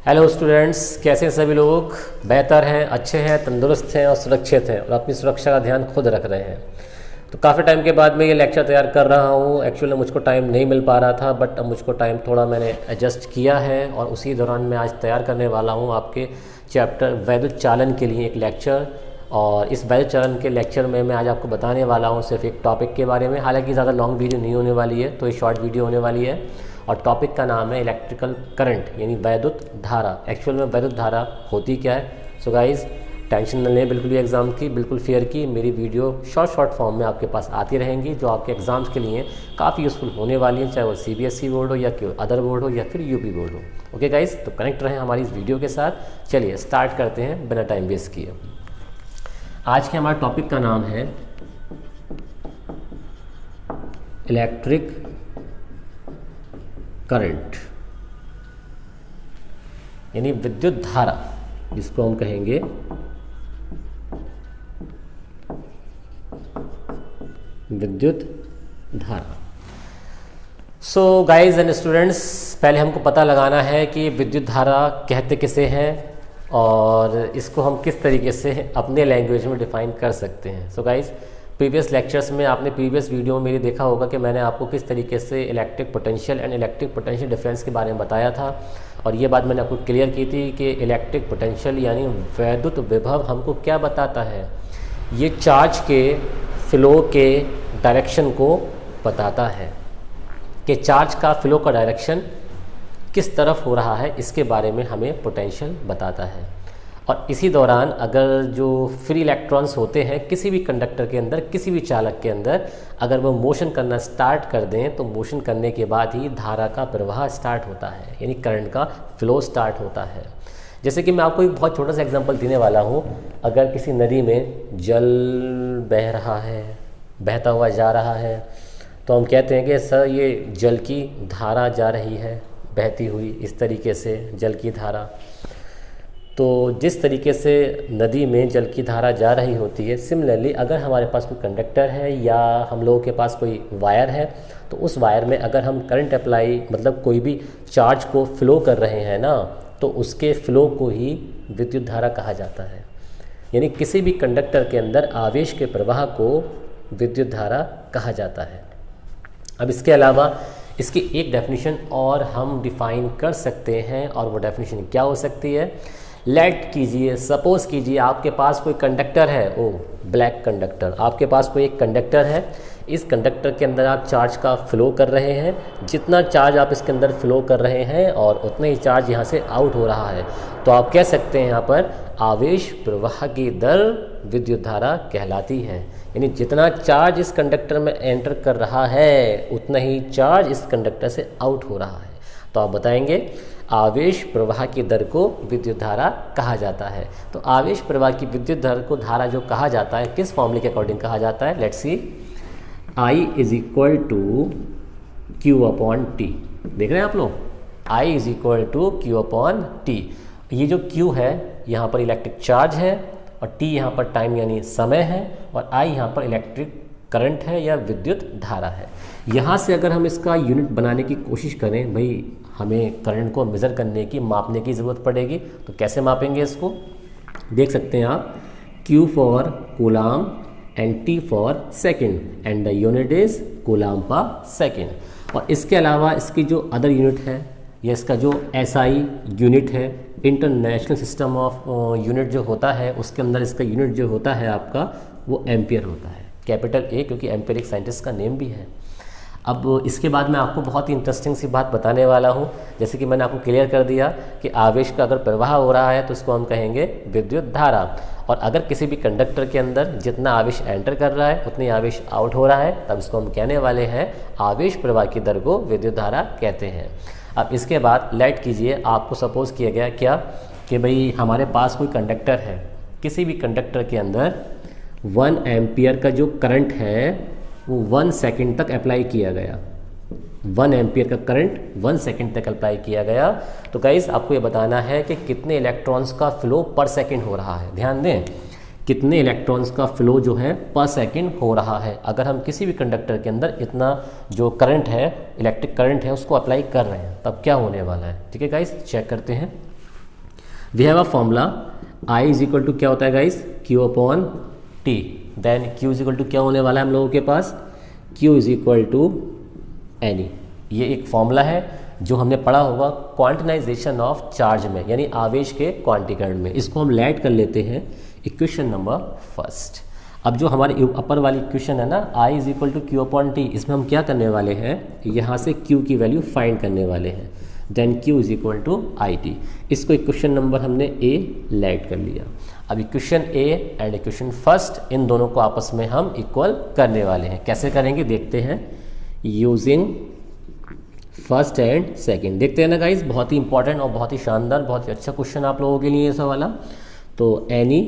Hello students, कैसे हैं सभी लोग? बेहतर हैं, अच्छे हैं, तंदुरुस्त हैं और सुरक्षित हैं और अपनी सुरक्षा का ध्यान खुद रख रहे हैं। तो काफ़ी टाइम के बाद मैं ये लेक्चर तैयार कर रहा हूँ। एक्चुअली मुझको टाइम नहीं मिल पा रहा था, बट अब मुझको टाइम थोड़ा मैंने एडजस्ट किया है और उसी दौरान मैं आज तैयार करने वाला हूँ आपके चैप्टर वैद्युत चालन के लिए एक लेक्चर। और इस वैद्युत चालन के लेक्चर में मैं आज आपको बताने वाला हूँ सिर्फ एक टॉपिक के बारे में। हालांकि ज़्यादा लॉन्ग वीडियो नहीं होने वाली है, तो ये शॉर्ट वीडियो होने वाली है। और टॉपिक का नाम है इलेक्ट्रिकल करंट, यानी वैद्युत धारा। एक्चुअल में वैद्युत धारा होती क्या है? सो गाइज, टेंशन न लें बिल्कुल भी एग्ज़ाम की, बिल्कुल फेयर की। मेरी वीडियो शॉर्ट फॉर्म में आपके पास आती रहेंगी, जो आपके एग्ज़ाम्स के लिए काफ़ी यूज़फुल होने वाली हैं, चाहे वो CBSE बोर्ड हो या कोई अदर बोर्ड हो या फिर UP बोर्ड हो। ओके गाइज, तो कनेक्ट रहें हमारी इस वीडियो के साथ। चलिए स्टार्ट करते हैं बिना टाइम वेस्ट किए। आज के हमारे टॉपिक का नाम है इलेक्ट्रिक करंट, यानी विद्युत धारा, जिसको हम कहेंगे विद्युत धारा। सो गाइज एंड स्टूडेंट्स, पहले हमको पता लगाना है कि विद्युत धारा कहते किसे हैं और इसको हम किस तरीके से अपने लैंग्वेज में डिफाइन कर सकते हैं। सो गाइज, प्रीवियस लेक्चर्स में आपने प्रीवियस वीडियो में मेरी देखा होगा कि मैंने आपको किस तरीके से electric potential and electric potential difference के बारे में बताया था। और ये बात मैंने आपको क्लियर की थी कि इलेक्ट्रिक पोटेंशियल यानी वैद्युत विभव हमको क्या बताता है, ये चार्ज के फ्लो के डायरेक्शन को बताता है कि चार्ज का फ्लो का डायरेक्शन किस तरफ हो रहा है, इसके बारे में हमें पोटेंशियल बताता है। और इसी दौरान अगर जो फ्री इलेक्ट्रॉन्स होते हैं किसी भी कंडक्टर के अंदर, किसी भी चालक के अंदर, अगर वो मोशन करना स्टार्ट कर दें तो मोशन करने के बाद ही धारा का प्रवाह स्टार्ट होता है, यानी करंट का फ्लो स्टार्ट होता है। जैसे कि मैं आपको एक बहुत छोटा सा एग्जांपल देने वाला हूँ। अगर किसी नदी में जल बह रहा है, बहता हुआ जा रहा है, तो हम कहते हैं कि सर ये जल की धारा जा रही है, बहती हुई इस तरीके से जल की धारा। तो जिस तरीके से नदी में जल की धारा जा रही होती है, सिमिलरली अगर हमारे पास कोई कंडक्टर है या हम लोगों के पास कोई वायर है, तो उस वायर में अगर हम करंट अप्लाई, मतलब कोई भी चार्ज को फ्लो कर रहे हैं ना, तो उसके फ्लो को ही विद्युत धारा कहा जाता है। यानी किसी भी कंडक्टर के अंदर आवेश के प्रवाह को विद्युत धारा कहा जाता है। अब इसके अलावा इसकी एक डेफिनेशन और हम डिफ़ाइन कर सकते हैं, और वो डेफिनेशन क्या हो सकती है? लेट कीजिए, सपोज़ कीजिए आपके पास कोई कंडक्टर है, ओ ब्लैक कंडक्टर, आपके पास कोई एक कंडक्टर है। इस कंडक्टर के अंदर आप चार्ज का फ्लो कर रहे हैं। जितना चार्ज आप इसके अंदर फ्लो कर रहे हैं और उतना ही चार्ज यहाँ से आउट हो रहा है, तो आप कह सकते हैं यहाँ पर आवेश प्रवाह की दर विद्युत धारा कहलाती है। यानी जितना चार्ज इस कंडक्टर में एंटर कर रहा है, उतना ही चार्ज इस कंडक्टर से आउट हो रहा है। तो आप बताएंगे आवेश प्रवाह की दर को विद्युत धारा कहा जाता है। तो आवेश प्रवाह की विद्युत दर को धारा जो कहा जाता है, किस फॉर्मूले के अकॉर्डिंग कहा जाता है? Let's see, I is equal to Q upon T. देख रहे हैं आप लोग, I is equal to Q upon T. ये जो Q है यहाँ पर इलेक्ट्रिक चार्ज है, और T यहाँ पर टाइम यानी समय है, और I यहाँ पर इलेक्ट्रिक करंट है या विद्युत धारा है। यहाँ से अगर हम इसका यूनिट बनाने की कोशिश करें, भाई हमें करंट को मेज़र करने की, मापने की ज़रूरत पड़ेगी, तो कैसे मापेंगे इसको? देख सकते हैं आप, Q for coulomb and T for second and the unit is coulomb पर सेकेंड। और इसके अलावा इसकी जो अदर यूनिट है, या इसका जो SI यूनिट है, इंटरनेशनल सिस्टम ऑफ यूनिट जो होता है, उसके अंदर इसका यूनिट जो होता है आपका, वो एम्पियर होता है, कैपिटल A, क्योंकि एम्पियर एक साइंटिस्ट का नेम भी है। अब इसके बाद मैं आपको बहुत ही इंटरेस्टिंग सी बात बताने वाला हूँ। जैसे कि मैंने आपको क्लियर कर दिया कि आवेश का अगर प्रवाह हो रहा है तो इसको हम कहेंगे विद्युत धारा, और अगर किसी भी कंडक्टर के अंदर जितना आवेश एंटर कर रहा है उतनी आवेश आउट हो रहा है, तब इसको हम कहने वाले हैं आवेश प्रवाह की दर को विद्युत धारा कहते हैं। अब इसके बाद लेट कीजिए, आपको सपोज़ किया गया क्या कि भाई हमारे पास कोई कंडक्टर है, किसी भी कंडक्टर के अंदर 1 एम्पियर का जो करंट है वो 1 सेकंड तक अप्लाई किया गया। 1 एम्पियर का करंट 1 सेकंड तक अप्लाई किया गया। तो गाइस, आपको ये बताना है कि कितने इलेक्ट्रॉन्स का फ्लो पर सेकंड हो रहा है। ध्यान दें, कितने इलेक्ट्रॉन्स का फ्लो जो है पर सेकंड हो रहा है। अगर हम किसी भी कंडक्टर के अंदर इतना जो करंट है, इलेक्ट्रिक करंट है, उसको अप्लाई कर रहे हैं, तब क्या होने वाला है। ठीक है गाइस, चेक करते हैं। We have a formula I is equal to क्या होता है guys, Q upon T। Then Q is equal to क्या होने वाला है हम लोगों के पास, Q is equal to NE। ये एक फॉर्मूला है जो हमने पढ़ा होगा क्वांटिनाइजेशन ऑफ चार्ज में, यानी आवेश के क्वांटीकरण में। इसको हम लेट कर लेते हैं इक्वेशन नंबर फर्स्ट। अब जो हमारी अपर वाली इक्वेशन है ना, I is equal to Q upon T, इसमें हम क्या करने वाले हैं, यहाँ से Q की वैल्यू फाइंड करने वाले हैं। Then Q is equal to IT। इसको इक्वेशन नंबर हमने A लेट कर लिया। अब equation A and equation first, इन दोनों को आपस में हम इक्वल करने वाले हैं। कैसे करेंगे देखते हैं, यूजिंग फर्स्ट एंड सेकंड। देखते हैं ना गाइज, बहुत ही इंपॉर्टेंट और बहुत ही शानदार, बहुत ही अच्छा क्वेश्चन आप लोगों के लिए ये वाला। तो NE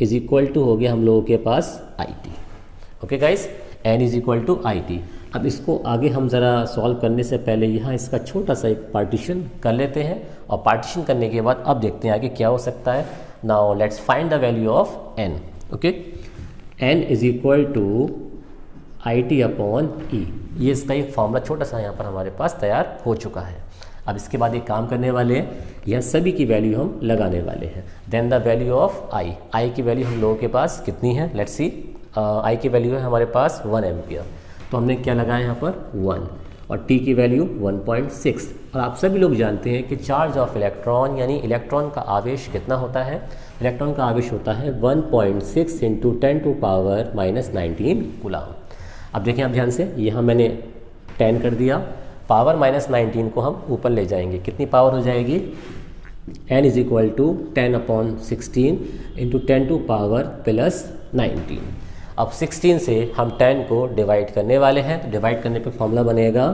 इज इक्वल टू हो गया हम लोगों के पास IT। Okay guys, N is equal to IT। अब इसको आगे हम ज़रा सॉल्व करने से पहले यहाँ इसका छोटा सा एक पार्टीशन कर लेते हैं, और पार्टीशन करने के बाद अब देखते हैं आगे क्या हो सकता है। Now let's find the value of N। Okay, N is equal to IT upon E। ये इसका एक फॉर्मूला छोटा सा यहाँ पर हमारे पास तैयार हो चुका है। अब इसके बाद एक काम करने वाले हैं, यह सभी की वैल्यू हम लगाने वाले हैं। Then the value of I की वैल्यू हम लोगों के पास कितनी है, लेट्स सी। I की वैल्यू है हमारे पास 1 एम्पियर, तो हमने क्या लगाया यहाँ पर 1, और T की वैल्यू 1.6। और आप सभी लोग जानते हैं कि चार्ज ऑफ इलेक्ट्रॉन, यानी इलेक्ट्रॉन का आवेश कितना होता है, इलेक्ट्रॉन का आवेश होता है 1.6 इंटू 10 टू पावर -19 कूलम। अब देखें आप ध्यान से, यहाँ मैंने 10 कर दिया, पावर -19 को हम ऊपर ले जाएंगे, कितनी पावर हो जाएगी, N is equal to 10 upon 16 into 10 to power +19। अब 16 से हम 10 को डिवाइड करने वाले हैं, तो डिवाइड करने पे फॉर्मूला बनेगा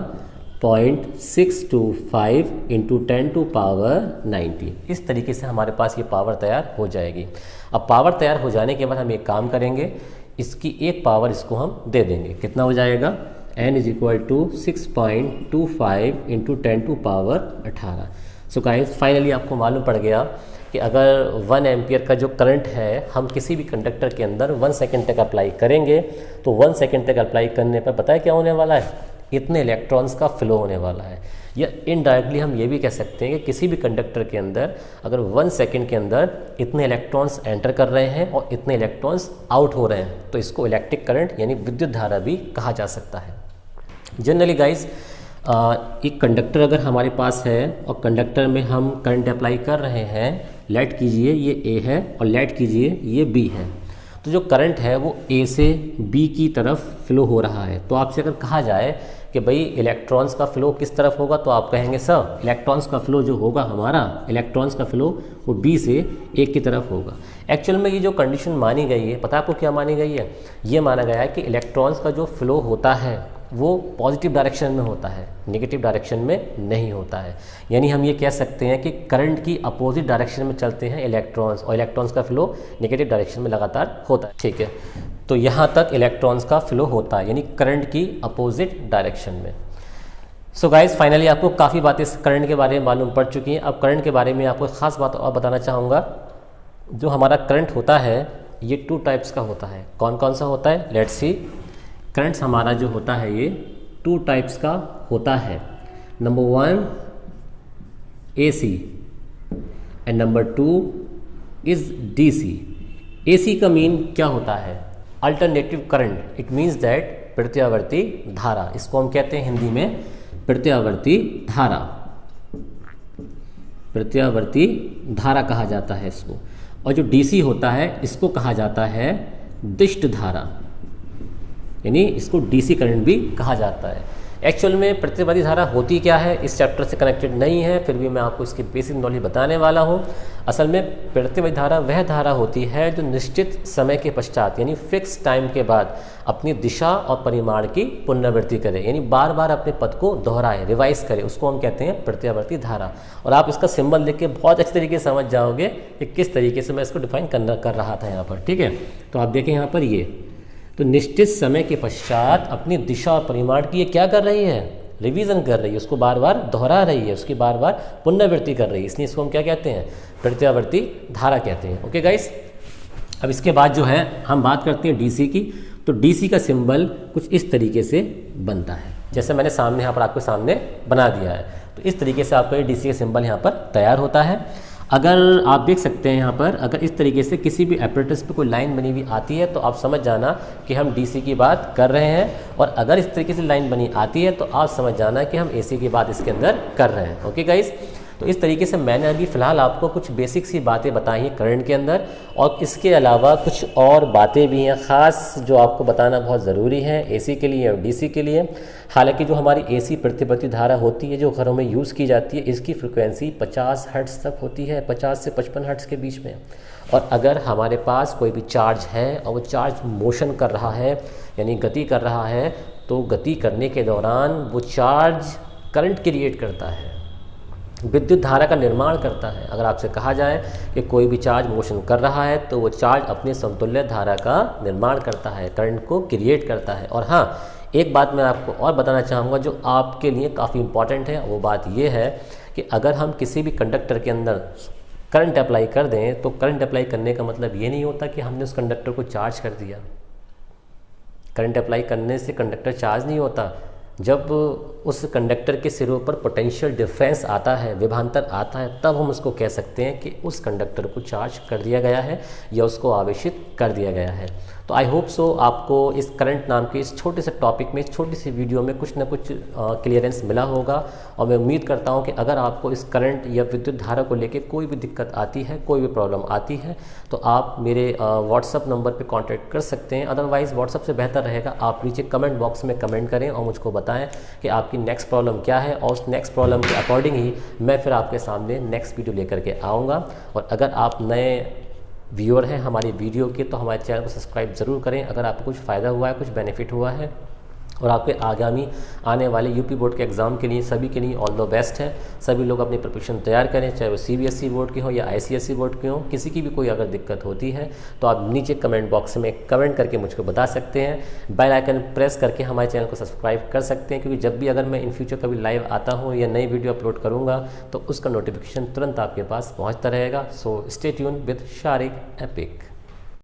0.625 इंटू 10 टू पावर 19। इस तरीके से हमारे पास ये पावर तैयार हो जाएगी। अब पावर तैयार हो जाने के बाद हम एक काम करेंगे, इसकी एक पावर इसको हम दे देंगे, कितना हो जाएगा, N is equal to 6.25 into 10 to power 18। So guys, finally आपको मालूम पड़ गया कि अगर 1 एम्पियर का जो करंट है हम किसी भी कंडक्टर के अंदर 1 सेकेंड तक अप्लाई करेंगे, तो 1 सेकेंड तक अप्लाई करने पर पता है क्या होने वाला है, इतने इलेक्ट्रॉन्स का फ्लो होने वाला है। या इनडायरेक्टली हम ये भी कह सकते हैं कि किसी भी कंडक्टर के अंदर अगर 1 सेकेंड के अंदर इतने इलेक्ट्रॉन्स एंटर कर रहे हैं और इतने इलेक्ट्रॉन्स आउट हो रहे हैं, तो इसको इलेक्ट्रिक करंट यानी विद्युत धारा भी कहा जा सकता है। जनरली गाइज, एक कंडक्टर अगर हमारे पास है और कंडक्टर में हम करंट अप्लाई कर रहे हैं, लेट कीजिए ये A है और लेट कीजिए ये B है, तो जो करंट है वो A से B की तरफ फ्लो हो रहा है। तो आपसे अगर कहा जाए कि भाई इलेक्ट्रॉन्स का फ्लो किस तरफ होगा, तो आप कहेंगे सर इलेक्ट्रॉन्स का फ्लो जो होगा हमारा, इलेक्ट्रॉन्स का फ्लो वो B से A की तरफ होगा। एक्चुअल में ये जो कंडीशन मानी गई है, पता है आपको क्या मानी गई है, ये माना गया है कि इलेक्ट्रॉन्स का जो फ्लो होता है वो पॉजिटिव डायरेक्शन में होता है, नेगेटिव डायरेक्शन में नहीं होता है। यानी हम ये कह सकते हैं कि करंट की अपोजिट डायरेक्शन में चलते हैं इलेक्ट्रॉन्स, और इलेक्ट्रॉन्स का फ्लो नेगेटिव डायरेक्शन में लगातार होता है। ठीक है, तो यहाँ तक इलेक्ट्रॉन्स का फ्लो होता है, यानी करंट की अपोजिट डायरेक्शन में। सो गाइज, फाइनली आपको काफ़ी बातें करंट के बारे में मालूम पड़ चुकी हैं। अब करंट के बारे में आपको एक ख़ास बात और बताना चाहूँगा। जो हमारा करंट होता है ये 2 टाइप्स का होता है। कौन कौन सा होता है, लेट्स सी। करंट्स हमारा जो होता है ये 2 टाइप्स का होता है। Number 1 AC and number 2 is DC। AC का मीन क्या होता है, alternative current. It means that प्रत्यावर्ती धारा, इसको हम कहते हैं हिंदी में प्रत्यावर्ती धारा। प्रत्यावर्ती धारा कहा जाता है इसको। और जो DC होता है इसको कहा जाता है दिष्ट धारा, यानी इसको DC करंट भी कहा जाता है। एक्चुअल में प्रतिवर्ती धारा होती क्या है, इस चैप्टर से कनेक्टेड नहीं है, फिर भी मैं आपको इसकी बेसिक नॉलेज बताने वाला हूँ। असल में प्रतिवर्ती धारा वह धारा होती है जो निश्चित समय के पश्चात, यानी फिक्स टाइम के बाद अपनी दिशा और परिमाण की पुनरावृत्ति करे, यानी बार बार अपने पथ को दोहराए, रिवाइज करे, उसको हम कहते हैं प्रत्यावर्ती धारा। और आप इसका सिंबल देख के बहुत अच्छे तरीके से समझ जाओगे कि किस तरीके से मैं इसको डिफाइन कर रहा था यहाँ पर। ठीक है, तो आप देखें यहाँ पर ये तो निश्चित समय के पश्चात अपनी दिशा और परिमाण की ये क्या कर रही है, रिवीजन कर रही है, उसको बार बार दोहरा रही है, उसकी बार बार पुनरावृत्ति कर रही है, इसलिए इसको हम क्या कहते हैं, प्रत्यावर्ती धारा कहते हैं। ओके गाइस, अब इसके बाद जो है हम बात करते हैं DC की। तो DC का सिंबल कुछ इस तरीके से बनता है, जैसे मैंने सामने यहाँ पर आपके सामने बना दिया है। तो इस तरीके से आपका ये DC का सिंबल यहाँ पर तैयार होता है। अगर आप देख सकते हैं यहाँ पर, अगर इस तरीके से किसी भी एपरेटस पे कोई लाइन बनी हुई आती है तो आप समझ जाना कि हम डीसी की बात कर रहे हैं, और अगर इस तरीके से लाइन बनी आती है तो आप समझ जाना कि हम एसी की बात इसके अंदर कर रहे हैं। ओके गाइस, तो इस तरीके से मैंने अभी फ़िलहाल आपको कुछ बेसिक सी बातें बताई हैं करंट के अंदर, और इसके अलावा कुछ और बातें भी हैं ख़ास जो आपको बताना बहुत ज़रूरी है एसी के लिए और डीसी के लिए। हालांकि जो हमारी एसी प्रतिवर्ती धारा होती है जो घरों में यूज़ की जाती है, इसकी फ्रिक्वेंसी 50 हर्ट्ज़ तक होती है, 50 से 55 हर्ट्ज़ के बीच में। और अगर हमारे पास कोई भी चार्ज है और वो चार्ज मोशन कर रहा है यानी गति कर रहा है, तो गति करने के दौरान वो चार्ज करंट क्रिएट करता है, विद्युत धारा का निर्माण करता है। अगर आपसे कहा जाए कि कोई भी चार्ज मोशन कर रहा है तो वो चार्ज अपने समतुल्य धारा का निर्माण करता है, करंट को क्रिएट करता है। और हाँ, एक बात मैं आपको और बताना चाहूँगा जो आपके लिए काफ़ी इम्पॉर्टेंट है, वो बात ये है कि अगर हम किसी भी कंडक्टर के अंदर करंट अप्लाई कर दें तो करंट अप्लाई करने का मतलब ये नहीं होता कि हमने उस कंडक्टर को चार्ज कर दिया। करंट अप्लाई करने से कंडक्टर चार्ज नहीं होता। जब उस कंडक्टर के सिरों पर पोटेंशियल डिफरेंस आता है, विभवांतर आता है, तब हम उसको कह सकते हैं कि उस कंडक्टर को चार्ज कर दिया गया है या उसको आवेशित कर दिया गया है। तो आई होप सो आपको इस करंट नाम के इस छोटे से टॉपिक में, इस छोटी सी वीडियो में कुछ ना कुछ क्लियरेंस मिला होगा। और मैं उम्मीद करता हूँ कि अगर आपको इस करंट या विद्युत धारा को लेकर कोई भी दिक्कत आती है, कोई भी प्रॉब्लम आती है, तो आप मेरे व्हाट्सअप नंबर पे कांटेक्ट कर सकते हैं। अदरवाइज़ व्हाट्सअप से बेहतर रहेगा आप नीचे कमेंट बॉक्स में कमेंट करें और मुझको बताएं कि आपकी नेक्स्ट प्रॉब्लम क्या है, और उस नेक्स्ट प्रॉब्लम के अकॉर्डिंग ही मैं फिर आपके सामने नेक्स्ट वीडियो लेकर के आऊँगा। और अगर आप नए व्यूअर हैं हमारी वीडियो के, तो हमारे चैनल को सब्सक्राइब ज़रूर करें। अगर आपको कुछ फ़ायदा हुआ है, कुछ बेनिफिट हुआ है, और आपके आगामी आने वाले यूपी बोर्ड के एग्ज़ाम के लिए सभी के लिए ऑल द बेस्ट है। सभी लोग अपनी प्रिपरेशन तैयार करें, चाहे वो सीबीएसई बोर्ड के हो या आईसीएसई बोर्ड के हो। किसी की भी कोई अगर दिक्कत होती है तो आप नीचे कमेंट बॉक्स में कमेंट करके मुझको बता सकते हैं। बेल आइकन प्रेस करके हमारे चैनल को सब्सक्राइब कर सकते हैं, क्योंकि जब भी अगर मैं इन फ्यूचर कभी लाइव आता हूँ या नई वीडियो अपलोड करूँगा तो उसका नोटिफिकेशन तुरंत आपके पास पहुँचता रहेगा। So stay tune with Shariq epic.